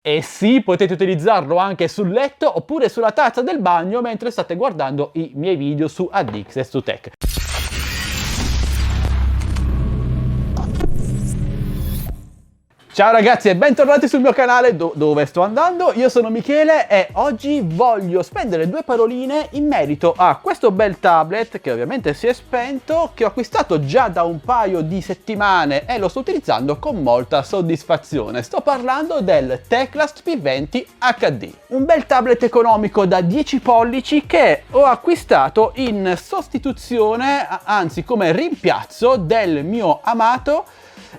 E sì, potete utilizzarlo anche sul letto oppure sulla tazza del bagno mentre state guardando i miei video su Addicted2Tech. Ciao ragazzi e bentornati sul mio canale dove sto andando. Io sono Michele e oggi voglio spendere due paroline in merito a questo bel tablet che ovviamente si è spento, che ho acquistato già da un paio di settimane e lo sto utilizzando con molta soddisfazione. Sto parlando del Teclast P20 HD, un bel tablet economico da 10 pollici che ho acquistato in sostituzione, anzi come rimpiazzo del mio amato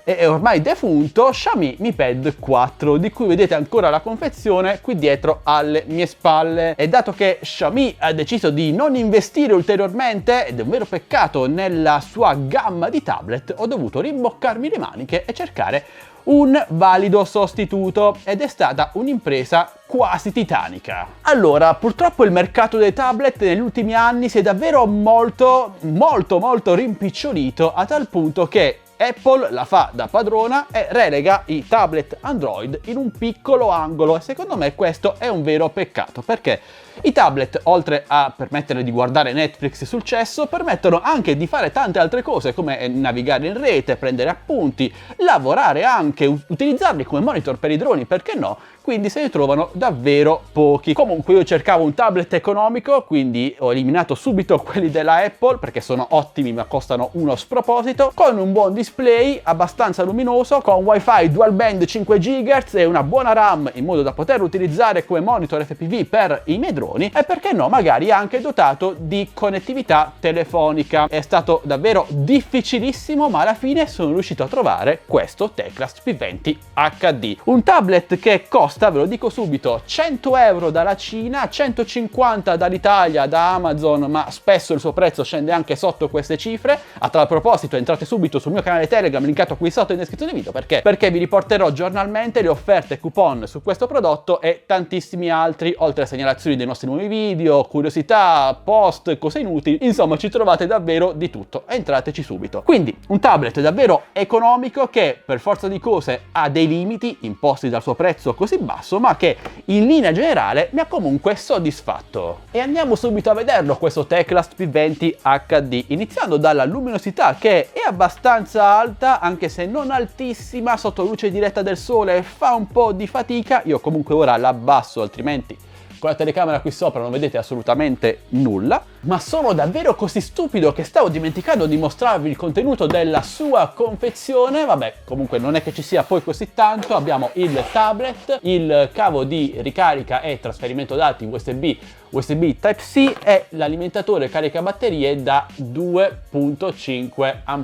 e ormai defunto Xiaomi Mi Pad 4, di cui vedete ancora la confezione qui dietro alle mie spalle. E dato che Xiaomi ha deciso di non investire ulteriormente, ed è un vero peccato, nella sua gamma di tablet, ho dovuto rimboccarmi le maniche e cercare un valido sostituto, ed è stata un'impresa quasi titanica. Allora, purtroppo il mercato dei tablet negli ultimi anni si è davvero molto rimpicciolito, a tal punto che Apple la fa da padrona e relega i tablet Android in un piccolo angolo, e secondo me questo è un vero peccato, perché i tablet, oltre a permettere di guardare Netflix sul cesso, permettono anche di fare tante altre cose, come navigare in rete, prendere appunti, lavorare anche, utilizzarli come monitor per i droni, perché no? Quindi se ne trovano davvero pochi. Comunque io cercavo un tablet economico, quindi ho eliminato subito quelli della Apple, perché sono ottimi ma costano uno sproposito, con un buon display abbastanza luminoso, con wifi dual band 5 GHz e una buona RAM, in modo da poterlo utilizzare come monitor FPV per i miei droni, e perché no, magari anche dotato di connettività telefonica. È stato davvero difficilissimo, ma alla fine sono riuscito a trovare questo Teclast P20 HD, un tablet che costa, ve lo dico subito, 100 euro dalla Cina, 150 dall'Italia, da Amazon, ma spesso il suo prezzo scende anche sotto queste cifre. A tal proposito entrate subito sul mio canale Telegram, linkato qui sotto in descrizione video, perché vi riporterò giornalmente le offerte coupon su questo prodotto e tantissimi altri, oltre a segnalazioni dei nostri nuovi video, curiosità, post, cose inutili, insomma ci trovate davvero di tutto, entrateci subito. Quindi un tablet davvero economico che per forza di cose ha dei limiti imposti dal suo prezzo così basso, ma che in linea generale mi ha comunque soddisfatto. E andiamo subito a vederlo questo Teclast P20 HD, iniziando dalla luminosità, che è abbastanza alta, anche se non altissima. Sotto luce diretta del sole fa un po' di fatica, io comunque ora la abbasso, altrimenti con la telecamera qui sopra non vedete assolutamente nulla. Ma sono davvero così stupido che stavo dimenticando di mostrarvi il contenuto della sua confezione. Vabbè, comunque non è che ci sia poi così tanto. Abbiamo il tablet, il cavo di ricarica e trasferimento dati USB Type-C e l'alimentatore carica batterie da 2.5 A.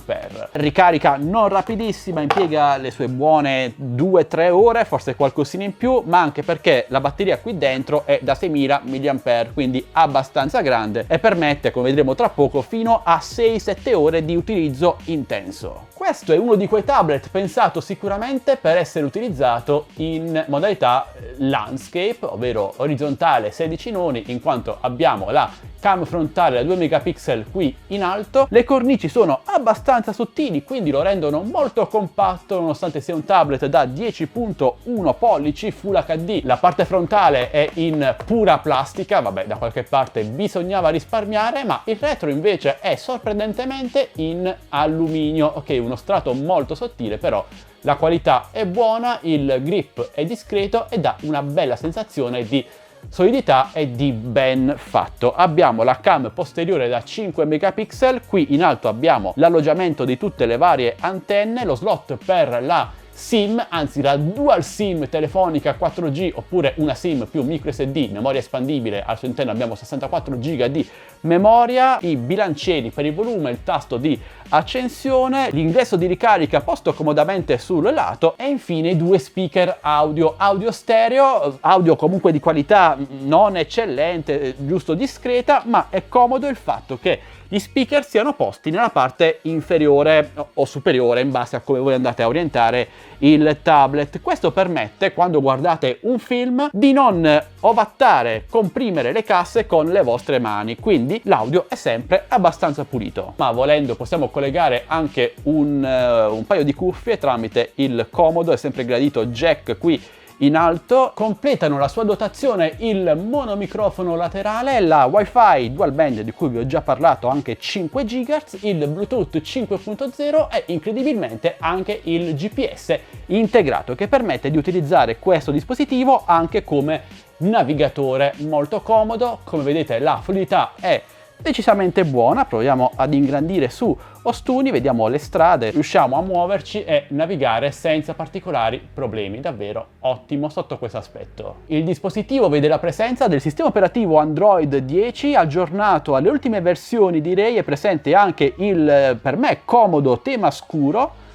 Ricarica non rapidissima, impiega le sue buone 2-3 ore, forse qualcosina in più, ma anche perché la batteria qui dentro è da 6000 mAh, quindi abbastanza grande, e permette, come vedremo tra poco, fino a 6-7 ore di utilizzo intenso. Questo è uno di quei tablet pensato sicuramente per essere utilizzato in modalità landscape, ovvero orizzontale 16 noni, in quanto abbiamo la cam frontale da 2 megapixel qui in alto. Le cornici sono abbastanza sottili, quindi lo rendono molto compatto nonostante sia un tablet da 10.1 pollici Full HD. La parte frontale è in pura plastica, vabbè, da qualche parte bisognava risparmiare, ma il retro invece è sorprendentemente in alluminio. Ok, uno strato molto sottile, però la qualità è buona, il grip è discreto e dà una bella sensazione di solidità e di ben fatto. Abbiamo la cam posteriore da 5 megapixel, qui in alto abbiamo l'alloggiamento di tutte le varie antenne, lo slot per la SIM, anzi la dual SIM telefonica 4G, oppure una SIM più micro SD, memoria espandibile, al suo interno abbiamo 64 GB di memoria, i bilancieri per il volume, il tasto di accensione, l'ingresso di ricarica posto comodamente sul lato e infine due speaker audio stereo, audio comunque di qualità non eccellente, giusto discreta, ma è comodo il fatto che gli speaker siano posti nella parte inferiore o superiore in base a come voi andate a orientare il tablet. Questo permette, quando guardate un film, di non ovattare, comprimere le casse con le vostre mani, quindi l'audio è sempre abbastanza pulito. Ma volendo possiamo collegare anche un paio di cuffie tramite il comodo e sempre gradito jack qui in alto, completano la sua dotazione il monomicrofono laterale, la Wi-Fi dual band di cui vi ho già parlato, anche 5 GHz, il Bluetooth 5.0 e incredibilmente anche il GPS integrato, che permette di utilizzare questo dispositivo anche come navigatore. Molto comodo, come vedete la fluidità è decisamente buona. Proviamo ad ingrandire su Ostuni, vediamo le strade, riusciamo a muoverci e navigare senza particolari problemi, davvero ottimo sotto questo aspetto. Il dispositivo vede la presenza del sistema operativo Android 10 aggiornato alle ultime versioni, direi. È presente anche il, per me, comodo tema scuro,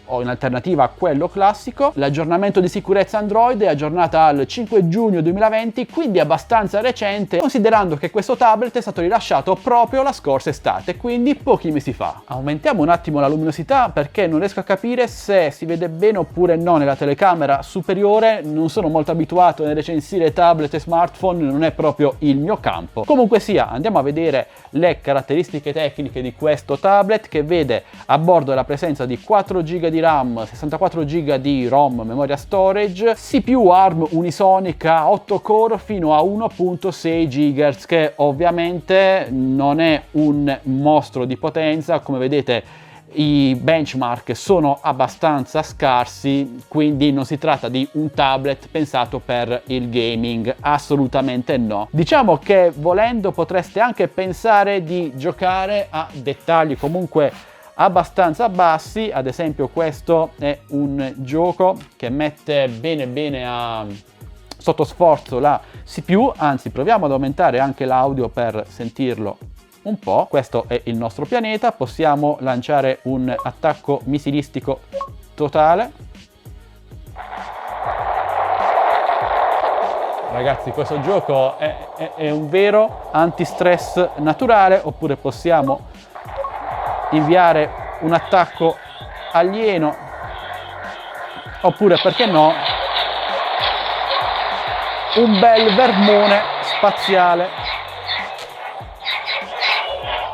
o in alternativa a quello classico. L'aggiornamento di sicurezza Android è aggiornata al 5 giugno 2020, quindi abbastanza recente, considerando che questo tablet è stato rilasciato proprio la scorsa estate, quindi pochi mesi fa. Aumentiamo un attimo la luminosità perché non riesco a capire se si vede bene oppure no nella telecamera superiore. Non sono molto abituato nel recensire tablet e smartphone, non è proprio il mio campo. Comunque sia, andiamo a vedere le caratteristiche tecniche di questo tablet, che vede a bordo la presenza di 4 GB di RAM, 64 GB di ROM, memoria storage, CPU ARM unisonica 8 core fino a 1.6 GHz, che ovviamente non è un mostro di potenza. Come vedete i benchmark sono abbastanza scarsi, quindi non si tratta di un tablet pensato per il gaming, assolutamente no. Diciamo che volendo potreste anche pensare di giocare a dettagli comunque abbastanza bassi. Ad esempio questo è un gioco che mette bene sotto sforzo la CPU, anzi proviamo ad aumentare anche l'audio per sentirlo un po'. Questo è il nostro pianeta, possiamo lanciare un attacco missilistico totale. Ragazzi, questo gioco è un vero antistress naturale. Oppure possiamo inviare un attacco alieno, oppure, perché no, un bel vermone spaziale.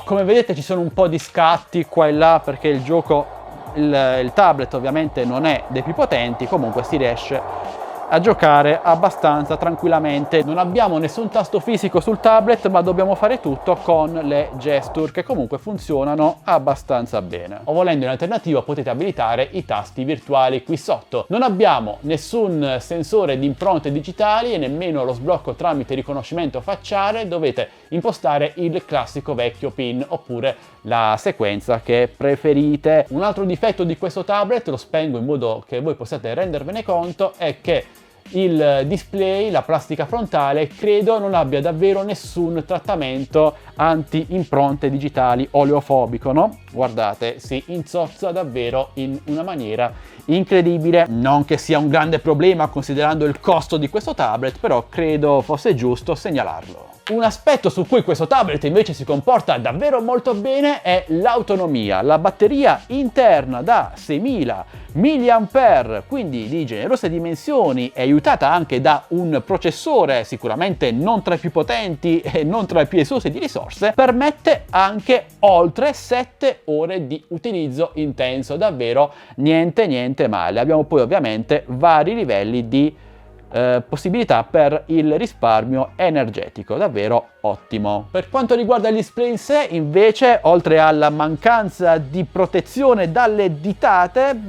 Come vedete ci sono un po' di scatti qua e là perché il gioco, il tablet ovviamente non è dei più potenti, comunque si riesce a giocare abbastanza tranquillamente. Non abbiamo nessun tasto fisico sul tablet, ma dobbiamo fare tutto con le gesture, che comunque funzionano abbastanza bene. O volendo in alternativa potete abilitare i tasti virtuali qui sotto. Non abbiamo nessun sensore di impronte digitali e nemmeno lo sblocco tramite riconoscimento facciale. Dovete impostare il classico vecchio PIN oppure la sequenza che preferite. Un altro difetto di questo tablet, lo spengo in modo che voi possiate rendervene conto, è che il display, la plastica frontale, credo non abbia davvero nessun trattamento anti-impronte digitali oleofobico, no? Guardate, si inzozza davvero in una maniera incredibile. Non che sia un grande problema considerando il costo di questo tablet, però credo fosse giusto segnalarlo. Un aspetto su cui questo tablet invece si comporta davvero molto bene è l'autonomia. La batteria interna da 6000 mAh, quindi di generose dimensioni, è aiutata anche da un processore sicuramente non tra i più potenti e non tra i più esosi di risorse, permette anche oltre 7 ore di utilizzo intenso, davvero niente male. Abbiamo poi ovviamente vari livelli di possibilità per il risparmio energetico, davvero ottimo. Per quanto riguarda il display in sé, invece, oltre alla mancanza di protezione dalle ditate,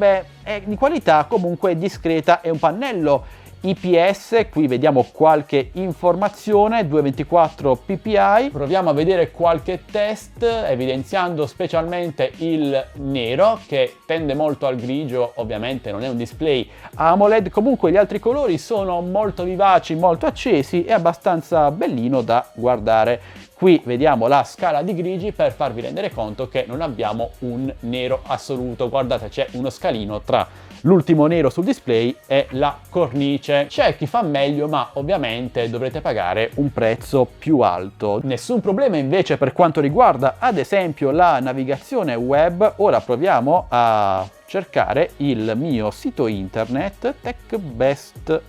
è di qualità comunque discreta. È un pannello IPS, qui vediamo qualche informazione, 224 ppi. Proviamo a vedere qualche test, evidenziando specialmente il nero, che tende molto al grigio. Ovviamente non è un display AMOLED, comunque gli altri colori sono molto vivaci, molto accesi e abbastanza bellino da guardare. Qui vediamo la scala di grigi per farvi rendere conto che non abbiamo un nero assoluto. Guardate, c'è uno scalino tra l'ultimo nero sul display e la cornice. C'è chi fa meglio, ma ovviamente dovrete pagare un prezzo più alto. Nessun problema invece per quanto riguarda ad esempio la navigazione web. Ora proviamo a cercare il mio sito internet Tech Best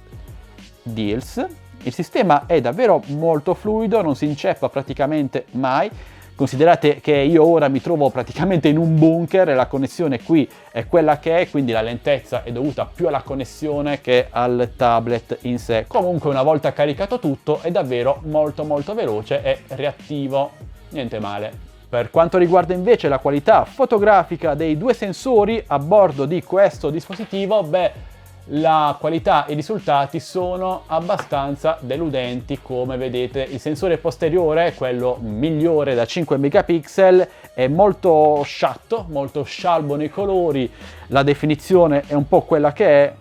Deals. Il sistema è davvero molto fluido, non si inceppa praticamente mai. Considerate che io ora mi trovo praticamente in un bunker e la connessione qui è quella che è, quindi la lentezza è dovuta più alla connessione che al tablet in sé. Comunque una volta caricato tutto è davvero molto veloce e reattivo, niente male. Per quanto riguarda invece la qualità fotografica dei due sensori a bordo di questo dispositivo, beh, la qualità e i risultati sono abbastanza deludenti. Come vedete, il sensore posteriore, quello migliore da 5 megapixel, è molto sciatto, molto scialbo nei colori, la definizione è un po' quella che è,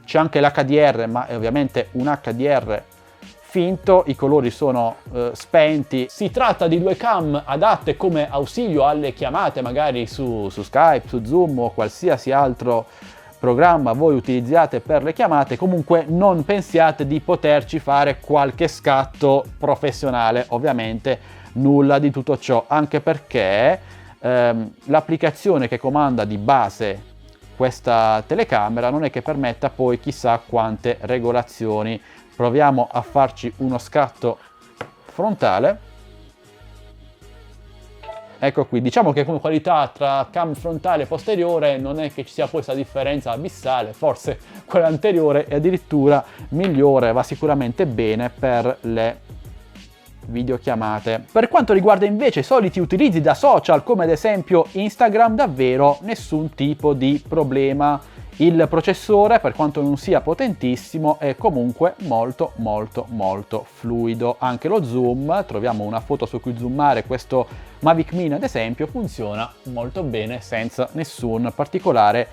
c'è anche l'HDR, ma è ovviamente un HDR finto, i colori sono spenti. Si tratta di due cam adatte come ausilio alle chiamate, magari su Skype, su Zoom o qualsiasi altro programma voi utilizziate per le chiamate. Comunque non pensiate di poterci fare qualche scatto professionale, ovviamente nulla di tutto ciò, anche perché l'applicazione che comanda di base questa telecamera non è che permetta poi chissà quante regolazioni. Proviamo a farci uno scatto frontale. Ecco qui, diciamo che come qualità tra cam frontale e posteriore non è che ci sia poi questa differenza abissale, forse quella anteriore è addirittura migliore, va sicuramente bene per le videochiamate. Per quanto riguarda invece i soliti utilizzi da social, come ad esempio Instagram, davvero nessun tipo di problema. Il processore, per quanto non sia potentissimo, è comunque molto fluido. Anche lo zoom, troviamo una foto su cui zoomare, questo Mavic Mini ad esempio, funziona molto bene senza nessun particolare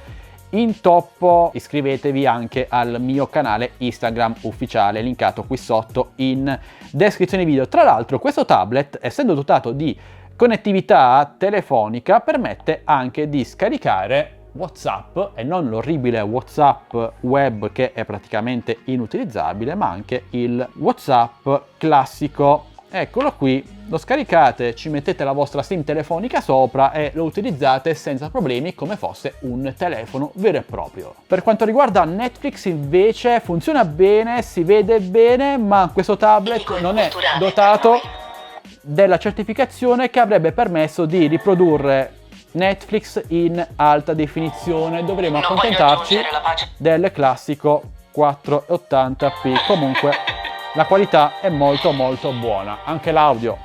intoppo. Iscrivetevi anche al mio canale Instagram ufficiale, linkato qui sotto in descrizione video. Tra l'altro questo tablet, essendo dotato di connettività telefonica, permette anche di scaricare WhatsApp, e non l'orribile WhatsApp web che è praticamente inutilizzabile, ma anche il WhatsApp classico. Eccolo qui, lo scaricate, ci mettete la vostra SIM telefonica sopra e lo utilizzate senza problemi come fosse un telefono vero e proprio. Per quanto riguarda Netflix invece funziona bene, si vede bene, ma questo tablet non è dotato della certificazione che avrebbe permesso di riprodurre Netflix in alta definizione. Dovremo accontentarci del classico 480p. Comunque la qualità è molto buona, anche l'audio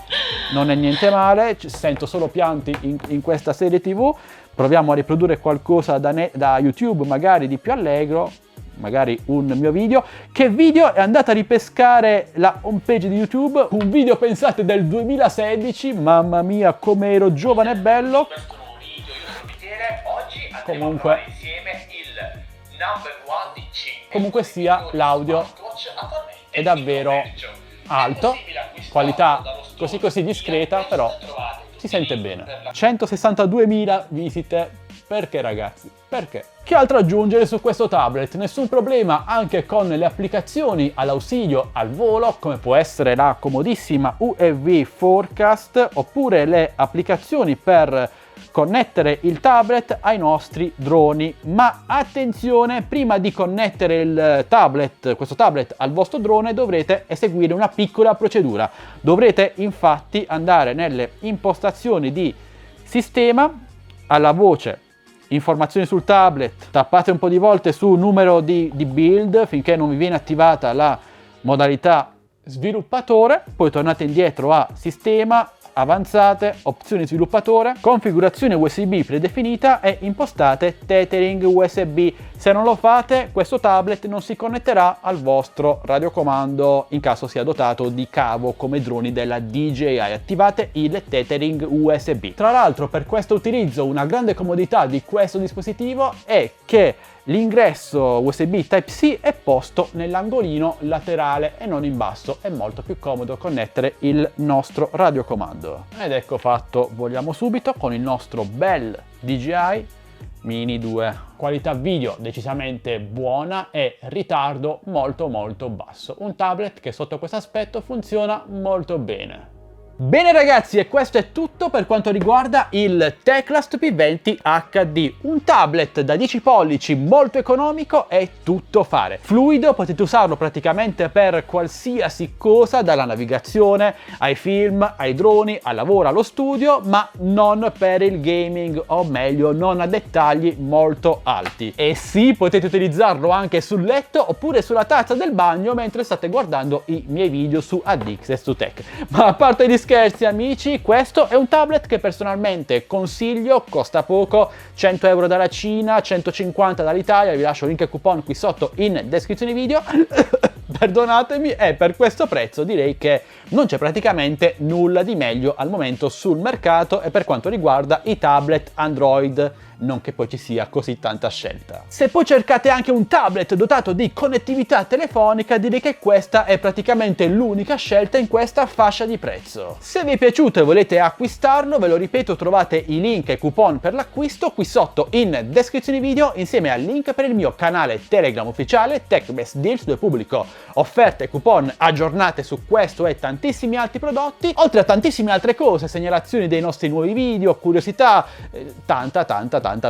non è niente male, sento solo pianti in questa serie TV. Proviamo a riprodurre qualcosa da YouTube, magari di più allegro, magari un mio video. Che video? È andata a ripescare la homepage di YouTube, un video pensate del 2016, mamma mia come ero giovane e bello. Comunque sia, l'audio è davvero alto, qualità così discreta, però si sente bene. 162.000 visite, perché ragazzi? Perché? Che altro aggiungere su questo tablet? Nessun problema anche con le applicazioni all'ausilio al volo, come può essere la comodissima UEV Forecast, oppure le applicazioni per connettere il tablet ai nostri droni. Ma attenzione, prima di connettere questo tablet al vostro drone dovrete eseguire una piccola procedura. Dovrete infatti andare nelle impostazioni di sistema, alla voce informazioni sul tablet, tappate un po' di volte su numero di build finché non vi viene attivata la modalità sviluppatore, poi tornate indietro a sistema, avanzate, opzioni sviluppatore, configurazione USB predefinita e impostate tethering USB. Se non lo fate, questo tablet non si connetterà al vostro radiocomando in caso sia dotato di cavo come droni della DJI. Attivate il tethering USB. Tra l'altro, per questo utilizzo, una grande comodità di questo dispositivo è che l'ingresso USB Type-C è posto nell'angolino laterale e non in basso. È molto più comodo connettere il nostro radiocomando. Ed ecco fatto, vogliamo subito con il nostro bel DJI Mini 2. Qualità video decisamente buona e ritardo molto basso. Un tablet che sotto questo aspetto funziona molto bene. Bene ragazzi, e questo è tutto per quanto riguarda il Teclast P20 HD, un tablet da 10 pollici molto economico e tutto fare. Fluido, potete usarlo praticamente per qualsiasi cosa, dalla navigazione ai film, ai droni, al lavoro, allo studio, ma non per il gaming, o meglio non a dettagli molto alti. E sì, potete utilizzarlo anche sul letto oppure sulla tazza del bagno mentre state guardando i miei video su Addicted2Tech. Ma a parte gli scherzi amici, questo è un tablet che personalmente consiglio, costa poco, 100 euro dalla Cina, 150 dall'Italia, vi lascio il link e coupon qui sotto in descrizione video. Perdonatemi, e per questo prezzo direi che non c'è praticamente nulla di meglio al momento sul mercato e per quanto riguarda i tablet Android, non che poi ci sia così tanta scelta. Se poi cercate anche un tablet dotato di connettività telefonica, direi che questa è praticamente l'unica scelta in questa fascia di prezzo. Se vi è piaciuto e volete acquistarlo, ve lo ripeto, trovate i link e coupon per l'acquisto qui sotto in descrizione video, insieme al link per il mio canale Telegram ufficiale TechBest Deals, dove pubblico offerte e coupon aggiornate su questo e tantissimi altri prodotti, oltre a tantissime altre cose, segnalazioni dei nostri nuovi video, curiosità, tanta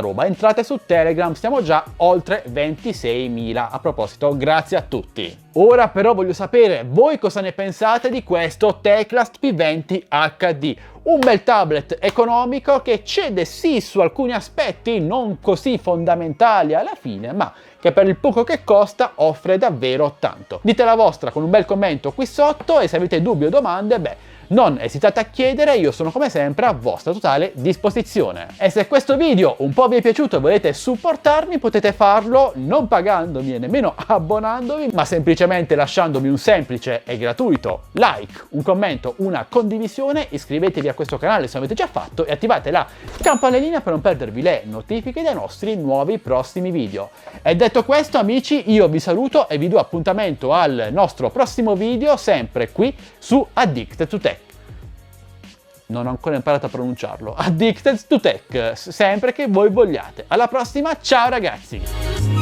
roba. Entrate su Telegram, siamo già oltre 26.000. A proposito, grazie a tutti. Ora però voglio sapere voi cosa ne pensate di questo Teclast P20 HD. Un bel tablet economico che cede sì su alcuni aspetti non così fondamentali alla fine, ma che per il poco che costa offre davvero tanto. Dite la vostra con un bel commento qui sotto e se avete dubbi o domande, beh, non esitate a chiedere, io sono come sempre a vostra totale disposizione. E se questo video un po' vi è piaciuto e volete supportarmi, potete farlo non pagandomi e nemmeno abbonandovi, ma semplicemente lasciandomi un semplice e gratuito like, un commento, una condivisione, iscrivetevi a questo canale se non avete già fatto e attivate la campanellina per non perdervi le notifiche dei nostri nuovi prossimi video. E detto questo amici, io vi saluto e vi do appuntamento al nostro prossimo video, sempre qui su Addicted2Tech. Non ho ancora imparato a pronunciarlo. Addicted2Tech, sempre che voi vogliate. Alla prossima, ciao ragazzi!